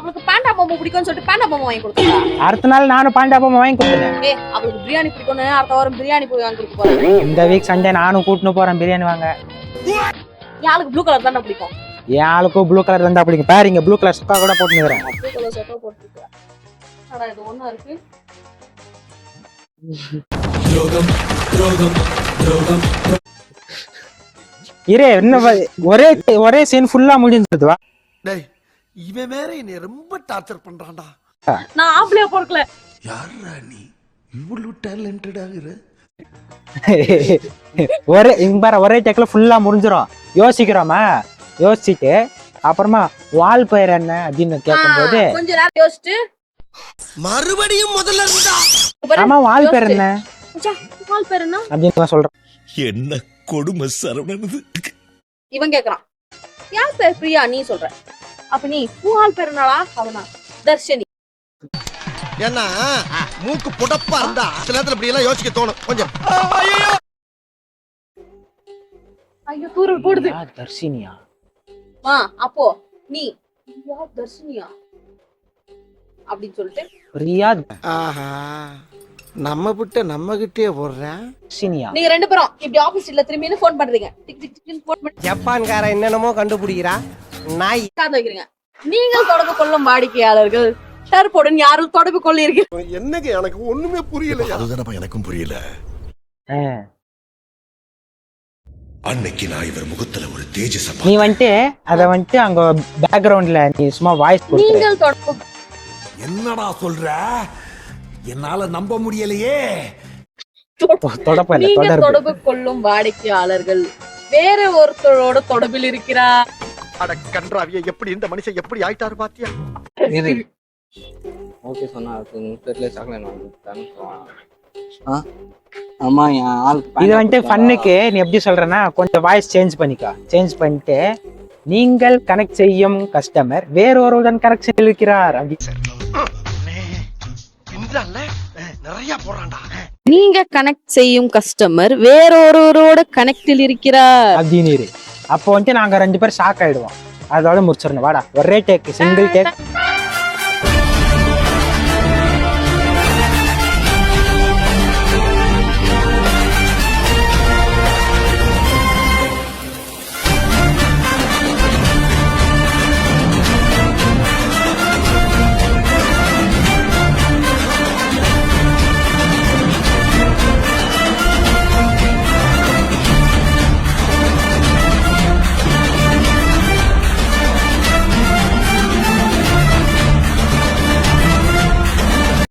அவளுக்கு பாண்டா பொம்மை பிடிக்கும்னு சொல்லிட்டு பாண்டா பொம்மை வாங்கி கொடுத்தா. அடுத்த நாள் நானும் பாண்டா பொம்மை வாங்கி கொடுத்தேன். அவளுக்கு பிரியாணி பிடிக்கும்னு அடுத்த வாரம் பிரியாணி போய் வாங்கி கொடுக்க போறேன். இந்த வீக் சண்டே நானும் கூட்டின்னு போறேன் பிரியாணி வாங்க. யாருக்கு ப்ளூ கலர் தானே பிடிக்கும்? என் ஆளுக்கும் ப்ளூ கலர் இருந்தா பிடிக்கும். பாரு இங்க ப்ளூ கலர் சொக்கா கூட போட்டுக்கிறேன். ப்ளூ கலர் சொக்கா போட்டுருக்கேன். அட இது ஒண்ணா இருக்கு. இரே என்ன ஒரே ஒரே சீன் ஃபுல்லா முடிஞ்சிருது. வா டேய் இவன் வேற என்னை ரொம்ப டார்ச்சர் பண்றான்டா. நான் ஆப்லயே பொறுக்கல. யாரா நீ இவ்வளவு டேலண்டட் ஆகுற? ஒரே இங்க பாரு ஒரே டேக்ல ஃபுல்லா முடிஞ்சிரும். யோசிக்கிறோமா, யோசிச்சுட்டு அப்புறமா வால் பெயர் என்ன அப்படின்னு கேட்கும்போது கொஞ்ச நேரம் யோசிச்சு மறுபடியும் முதல்ல இருந்தா ஆமா வால் பேர் என்ன வால் பேர் என்ன அப்படின்னு சொல்றேன். என்ன கொடுமை சரவணனது. இவன் கேக்குறான் யார் பேர் பிரியா, நீ சொல்ற. அப்ப நீ வால் பேர் என்னடா? அவனா தர்ஷினி. ஏன்னா மூக்கு புடப்பா இருந்தா சில நேரத்துல இப்படி எல்லாம் யோசிக்க தோணும் கொஞ்சம். ஐயோ தூரல் போடுது. தர்ஷினியா? அப்போ நீ தர்ஷினியா அப்படின்னு சொல்லிட்டு பிரியா ஆஹா நம்ம விட்ட நம்ம கிட்டே போடுறேன். தர்ஷினியா நீங்க ரெண்டு பேரும் இப்படி ஆப்போசிட்ல திரும்பின்னு ஃபோன் பண்றீங்க. டிக் டிக் டிக் ஃபோன் பண்ணி ஜப்பான்கார என்னென்னமோ கண்டுபிடிக்கிறா. நாய் காது வைக்கிறீங்க. நீங்கள் தொடர்பு கொள்ளும் வாடிக்கையாளர்கள் டர்போடன் யாரும் தொடர்பு கொள்ளீர்கள். என்னங்க எனக்கு ஒண்ணுமே புரியல. அதுதானப்பா எனக்கும் புரியல. அன்னைக்கு நான் இவர் முகத்துல ஒரு தேஜஸ் நீ வந்துட்டு அத வந்துட்டு அங்க பேக்ரவுண்ட்ல நீ சும்மா வாய்ஸ் கொடுத்து நீங்கள் தொடர்பு என்னடா சொல்ற? என்னால நம்ப முடியலையே. தொடப்பல நீங்கள் தொடர்பு தொடர்பு கொள்ளும் வாடிக்கையாளர்கள் வேற ஒருத்தரோட தொடர்பில் இருக்கிறார். அட கன்றாவிய எப்படி இந்த மனுஷன் எப்படி ஆயிட்டாரு பாத்தியா? ஓகே சொன்னா தெரியல சாக்லேட் வாங்கிட்டான்னு. ஆமா என் ஆள் இது வந்துட்டு ஃபன்னுக்கு நீ எப்படி சொல்றேன்னா கொஞ்சம் வாய்ஸ் சேஞ்ச் பண்ணிக்கோ. சேஞ்ச் பண்ணிட்டு நீங்கள் கனெக்ட் செய்யும் கஸ்டமர் வேறொருடன் கனெக்ஷன் இருக்கிறார் அப்படி நிறைய போறான்டா. நீங்க கனெக்ட் செய்யும் கஸ்டமர் வேறொருவரோட கனெக்டில் இருக்கிறார் அப்படின்னு. அப்போ வந்துட்டு நாங்க ரெண்டு பேரும் ஷாக் ஆயிடுவோம். அதோட முடிச்சிடணும். வாடா ஒரே டேக் சிங்கிள் டேக்